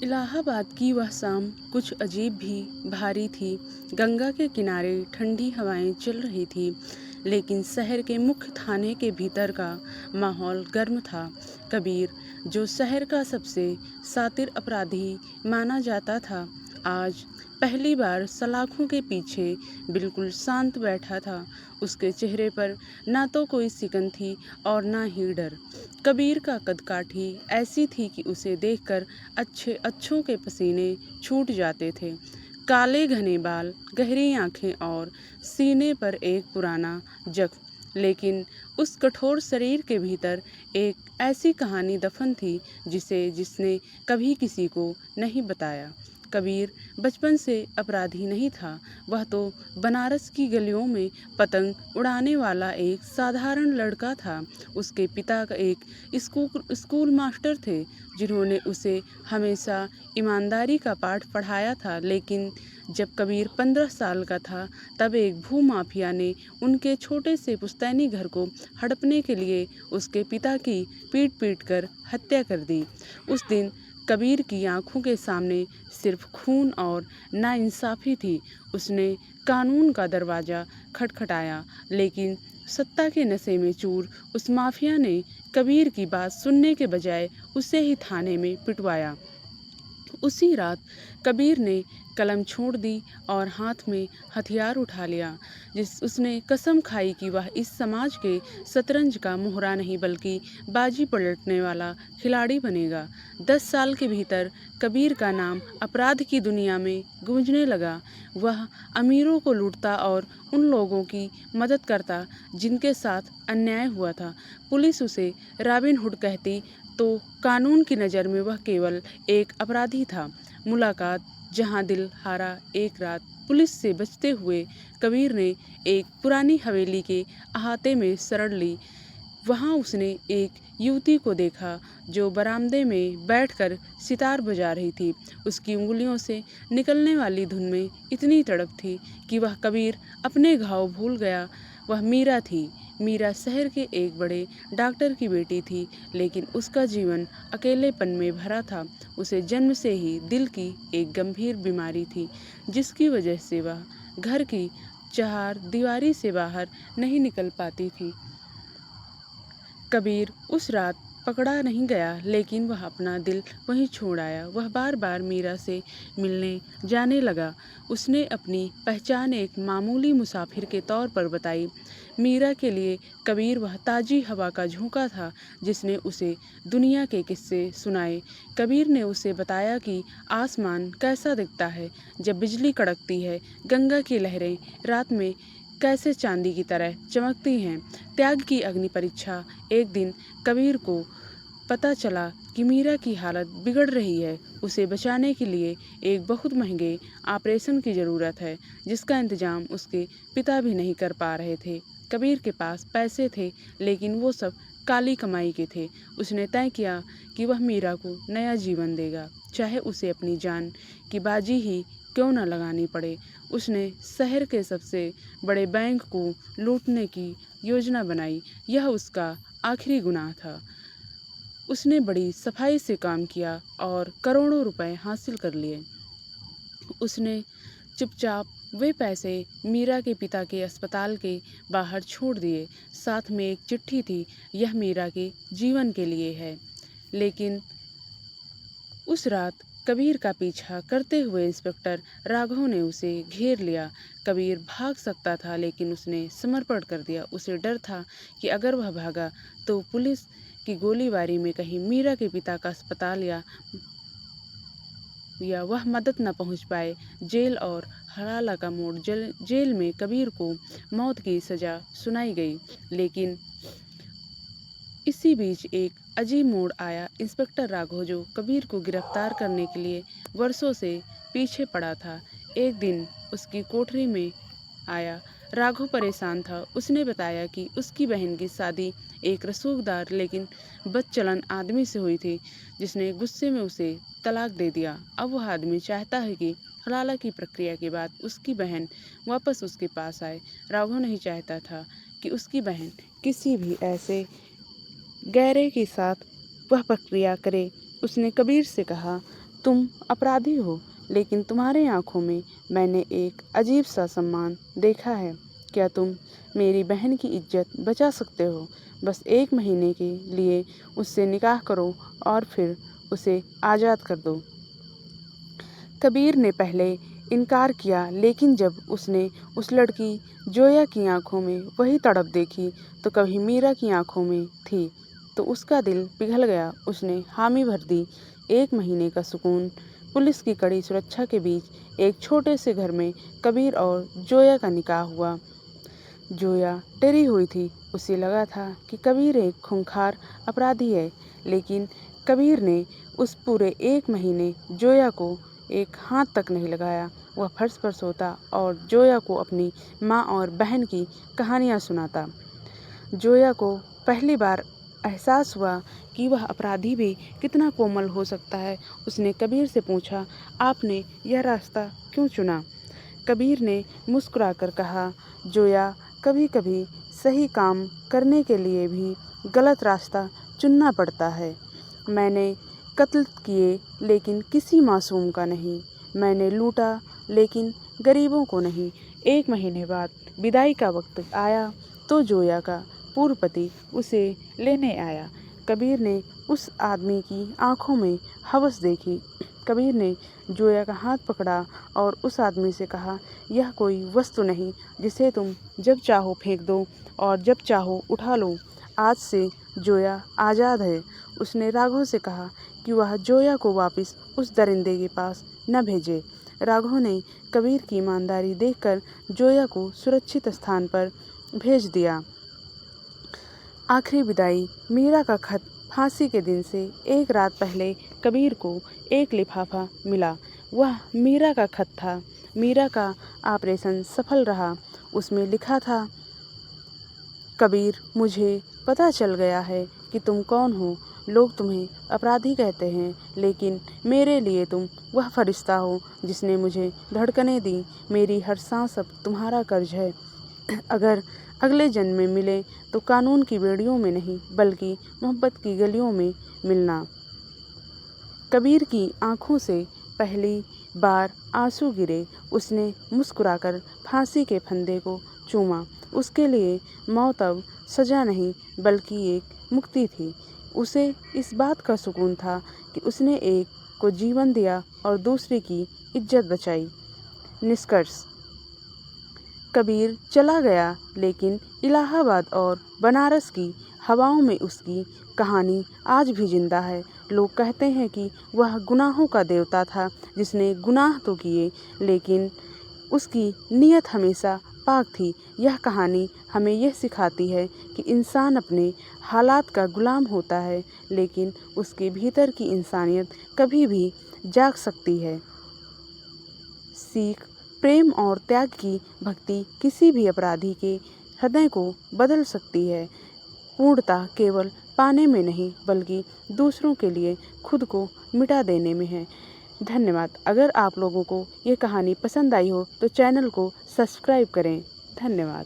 इलाहाबाद की वह शाम कुछ अजीब भी भारी थी। गंगा के किनारे ठंडी हवाएं चल रही थी, लेकिन शहर के मुख्य थाने के भीतर का माहौल गर्म था। कबीर, जो शहर का सबसे शातिर अपराधी माना जाता था, आज पहली बार सलाखों के पीछे बिल्कुल शांत बैठा था। उसके चेहरे पर ना तो कोई सिकन थी और ना ही डर। कबीर का कदकाठी ऐसी थी कि उसे देखकर अच्छे अच्छों के पसीने छूट जाते थे। काले घने बाल, गहरी आंखें और सीने पर एक पुराना जख्म, लेकिन उस कठोर शरीर के भीतर एक ऐसी कहानी दफन थी जिसे जिसने कभी किसी को नहीं बताया। कबीर बचपन से अपराधी नहीं था। वह तो बनारस की गलियों में पतंग उड़ाने वाला एक साधारण लड़का था। उसके पिता का एक स्कूल मास्टर थे, जिन्होंने उसे हमेशा ईमानदारी का पाठ पढ़ाया था। लेकिन जब कबीर 15 साल का था, तब एक भूमाफिया ने उनके छोटे से पुश्तैनी घर को हड़पने के लिए उसके पिता की पीट पीट कर हत्या कर दी। उस दिन कबीर की आंखों के सामने सिर्फ खून और नाइंसाफ़ी थी। उसने कानून का दरवाज़ा खटखटाया, लेकिन सत्ता के नशे में चूर उस माफिया ने कबीर की बात सुनने के बजाय उसे ही थाने में पिटवाया। उसी रात कबीर ने कलम छोड़ दी और हाथ में हथियार उठा लिया। उसने कसम खाई कि वह इस समाज के शतरंज का मोहरा नहीं, बल्कि बाजी पलटने वाला खिलाड़ी बनेगा। 10 साल के भीतर कबीर का नाम अपराध की दुनिया में गूंजने लगा। वह अमीरों को लूटता और उन लोगों की मदद करता जिनके साथ अन्याय हुआ था। पुलिस उसे रॉबिन हुड कहती, तो कानून की नज़र में वह केवल एक अपराधी था। मुलाकात जहां दिल हारा एक रात। पुलिस से बचते हुए कबीर ने एक पुरानी हवेली के अहाते में शरण ली। वहां उसने एक युवती को देखा जो बरामदे में बैठकर सितार बजा रही थी। उसकी उंगलियों से निकलने वाली धुन में इतनी तड़प थी कि वह कबीर अपने घाव भूल गया। वह मीरा थी। मीरा शहर के एक बड़े डॉक्टर की बेटी थी, लेकिन उसका जीवन अकेलेपन में भरा था। उसे जन्म से ही दिल की एक गंभीर बीमारी थी, जिसकी वजह से वह घर की चार दीवारी से बाहर नहीं निकल पाती थी। कबीर उस रात पकड़ा नहीं गया, लेकिन वह अपना दिल वहीं छोड़ आया। वह बार बार मीरा से मिलने जाने लगा। उसने अपनी पहचान एक मामूली मुसाफिर के तौर पर बताई। मीरा के लिए कबीर वह ताज़ी हवा का झोंका था जिसने उसे दुनिया के किस्से सुनाए। कबीर ने उसे बताया कि आसमान कैसा दिखता है जब बिजली कड़कती है, गंगा की लहरें रात में कैसे चांदी की तरह चमकती हैं। त्याग की अग्नि परीक्षा। एक दिन कबीर को पता चला कि मीरा की हालत बिगड़ रही है। उसे बचाने के लिए एक बहुत महंगे ऑपरेशन की ज़रूरत है, जिसका इंतजाम उसके पिता भी नहीं कर पा रहे थे। कबीर के पास पैसे थे, लेकिन वो सब काली कमाई के थे। उसने तय किया कि वह मीरा को नया जीवन देगा, चाहे उसे अपनी जान की बाजी ही क्यों न लगानी पड़े। उसने शहर के सबसे बड़े बैंक को लूटने की योजना बनाई। यह उसका आखिरी गुनाह था। उसने बड़ी सफाई से काम किया और करोड़ों रुपए हासिल कर लिए। उसने चुपचाप वे पैसे मीरा के पिता के अस्पताल के बाहर छोड़ दिए। साथ में एक चिट्ठी थी, यह मीरा के जीवन के लिए है। लेकिन उस रात कबीर का पीछा करते हुए इंस्पेक्टर राघव ने उसे घेर लिया। कबीर भाग सकता था, लेकिन उसने समर्पण कर दिया। उसे डर था कि अगर वह भागा तो पुलिस की गोलीबारी में कहीं मीरा के पिता का अस्पताल या वह मदद न पहुंच पाए। जेल और हराला का मोड़। जेल में कबीर को मौत की सजा सुनाई गई, लेकिन इसी बीच एक अजीब मोड़ आया। इंस्पेक्टर राघव, जो कबीर को गिरफ्तार करने के लिए वर्षों से पीछे पड़ा था, एक दिन उसकी कोठरी में आया। राघव परेशान था। उसने बताया कि उसकी बहन की शादी एक रसूखदार लेकिन बदचलन आदमी से हुई थी, जिसने गुस्से में उसे तलाक दे दिया। अब वह आदमी चाहता है कि हलाला की प्रक्रिया के बाद उसकी बहन वापस उसके पास आए। राघव नहीं चाहता था कि उसकी बहन किसी भी ऐसे गैरे के साथ वह प्रक्रिया करे। उसने कबीर से कहा, तुम अपराधी हो, लेकिन तुम्हारे आँखों में मैंने एक अजीब सा सम्मान देखा है। क्या तुम मेरी बहन की इज्जत बचा सकते हो? बस 1 महीने के लिए उससे निकाह करो और फिर उसे आज़ाद कर दो। कबीर ने पहले इनकार किया, लेकिन जब उसने उस लड़की जोया की आंखों में वही तड़प देखी तो कभी मीरा की आंखों में थी, तो उसका दिल पिघल गया। उसने हामी भर दी। 1 महीने का सुकून, पुलिस की कड़ी सुरक्षा के बीच एक छोटे से घर में कबीर और जोया का निकाह हुआ। जोया डरी हुई थी। उसे लगा था कि कबीर एक खूंखार अपराधी है, लेकिन कबीर ने उस पूरे 1 महीने जोया को एक हाथ तक नहीं लगाया। वह फर्श पर सोता और जोया को अपनी माँ और बहन की कहानियाँ सुनाता। जोया को पहली बार एहसास हुआ कि वह अपराधी भी कितना कोमल हो सकता है। उसने कबीर से पूछा, आपने यह रास्ता क्यों चुना? कबीर ने मुस्कुराकर कहा, जोया, कभी कभी सही काम करने के लिए भी गलत रास्ता चुनना पड़ता है। मैंने कत्ल किए, लेकिन किसी मासूम का नहीं। मैंने लूटा, लेकिन गरीबों को नहीं। 1 महीने बाद विदाई का वक्त आया तो जोया का पूर्व पति उसे लेने आया। कबीर ने उस आदमी की आंखों में हवस देखी। कबीर ने जोया का हाथ पकड़ा और उस आदमी से कहा, यह कोई वस्तु नहीं जिसे तुम जब चाहो फेंक दो और जब चाहो उठा लो। आज से जोया आज़ाद है। उसने राघव से कहा कि वह जोया को वापस उस दरिंदे के पास न भेजे। राघव ने कबीर की ईमानदारी देखकर जोया को सुरक्षित स्थान पर भेज दिया। आखिरी विदाई। मीरा का खत। फांसी के दिन से 1 रात पहले कबीर को एक लिफाफा मिला। वह मीरा का खत था। मीरा का ऑपरेशन सफल रहा। उसमें लिखा था, कबीर, मुझे पता चल गया है कि तुम कौन हो। लोग तुम्हें अपराधी कहते हैं, लेकिन मेरे लिए तुम वह फरिश्ता हो जिसने मुझे धड़कनें दी। मेरी हर सांस अब तुम्हारा कर्ज है। अगर अगले जन्म में मिले तो कानून की बेड़ियों में नहीं, बल्कि मोहब्बत की गलियों में मिलना। कबीर की आंखों से पहली बार आंसू गिरे। उसने मुस्कुराकर फांसी के फंदे को चूमा। उसके लिए मौत अब सजा नहीं, बल्कि एक मुक्ति थी। उसे इस बात का सुकून था कि उसने एक को जीवन दिया और दूसरे की इज्जत बचाई। निष्कर्ष। कबीर चला गया, लेकिन इलाहाबाद और बनारस की हवाओं में उसकी कहानी आज भी जिंदा है। लोग कहते हैं कि वह गुनाहों का देवता था, जिसने गुनाह तो किए, लेकिन उसकी नीयत हमेशा पाक थी। यह कहानी हमें यह सिखाती है कि इंसान अपने हालात का गुलाम होता है, लेकिन उसके भीतर की इंसानियत कभी भी जाग सकती है। सीख। प्रेम और त्याग की भक्ति किसी भी अपराधी के हृदय को बदल सकती है। पूर्णता केवल पाने में नहीं, बल्कि दूसरों के लिए खुद को मिटा देने में है। धन्यवाद। अगर आप लोगों को ये कहानी पसंद आई हो तो चैनल को सब्सक्राइब करें। धन्यवाद।